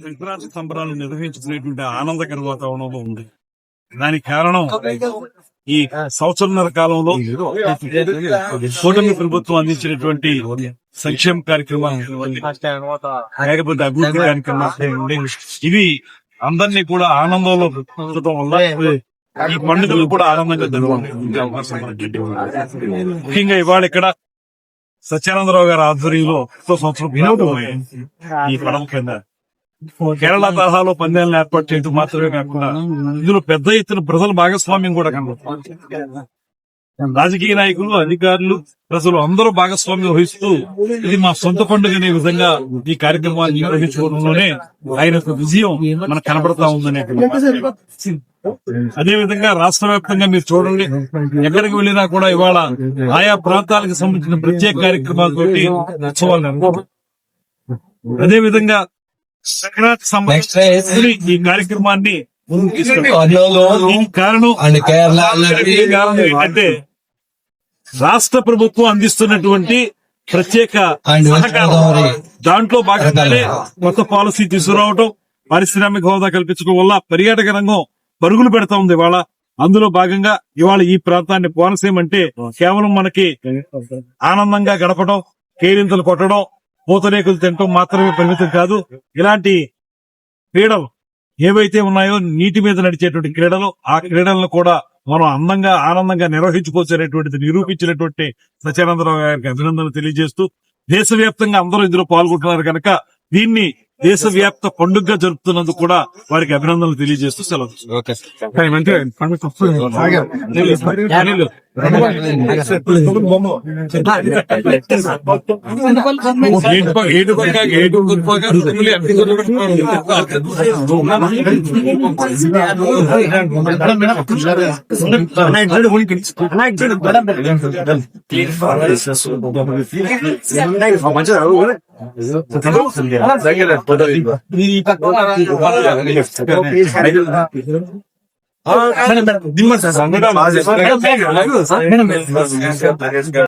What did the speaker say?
సంక్రాంతి సంబరాలు నిర్వహించుకునేటువంటి ఆనందకర వాతావరణంలో ఉంది. దానికి కారణం ఈ సంవత్సరంన్నర కాలంలో కూటమి ప్రభుత్వం అందించినటువంటి సంక్షేమ కార్యక్రమాలు, లేకపోతే అభివృద్ధి కార్యక్రమాలు, ఇవి అందరినీ కూడా ఆనందంలో ఉంచడం వల్ల ఈ పండుగలు కూడా ఆనందంగా జరుగుతాయి. ముఖ్యంగా ఇవాళ ఇక్కడ సత్యానందరావు గారి ఆధ్వర్యంలో సంవత్సరం ఈ పడవ కింద కేరళ తరహాలో పందాలను ఏర్పాటు చేయడం మాత్రమే కాకుండా ఇందులో పెద్ద ఎత్తున ప్రజల భాగస్వామ్యం కూడా కనబడుతుంది. రాజకీయ నాయకులు, అధికారులు, ప్రజలు అందరూ భాగస్వామ్యం వహిస్తూ ఇది మా సొంత పండుగ అనే విధంగా ఈ కార్యక్రమాన్ని నిర్వహించుకోవడంలోనే ఆయన విజయం మనకు కనబడతా ఉందనే. అదేవిధంగా రాష్ట్ర వ్యాప్తంగా మీరు చూడండి, ఎక్కడికి వెళ్ళినా కూడా ఇవాళ ఆయా ప్రాంతాలకు సంబంధించిన ప్రత్యేక కార్యక్రమాలతోటి ఉత్సవాలు. అదేవిధంగా సంక్రాంతి సంబంధించిన ఈ కార్యక్రమాన్ని కారణం ఏంటంటే రాష్ట్ర ప్రభుత్వం అందిస్తున్నటువంటి ప్రత్యేక సహకారం. దాంట్లో భాగంగానే కొత్త పాలసీ తీసుకురావడం, పారిశ్రామిక హోదా కల్పించడం వల్ల పర్యాటక రంగం పరుగులు పెడతా ఉంది ఇవాళ. అందులో భాగంగా ఇవాళ ఈ ప్రాంతాన్ని కోనసీమ అంటే కేవలం మనకి ఆనందంగా గడపడం, కేరింతలు కొట్టడం, పూతరేకులు తినటం మాత్రమే పరిమితం కాదు. ఇలాంటి క్రీడలు ఏవైతే ఉన్నాయో నీటి మీద నడిచేటువంటి క్రీడలు, ఆ క్రీడలను కూడా మనం అందంగా ఆనందంగా నిర్వహించుకోవచ్చనేటువంటిది నిరూపించినటువంటి సత్యానందరావు గారికి అభినందనలు తెలియజేస్తూ, దేశవ్యాప్తంగా అందరూ ఇందులో పాల్గొంటున్నారు కనుక దీన్ని దేశవ్యాప్త పండుగగా జరుపుతున్నందుకు కూడా వారికి అభినందనలు తెలియజేస్తూ సెలవు.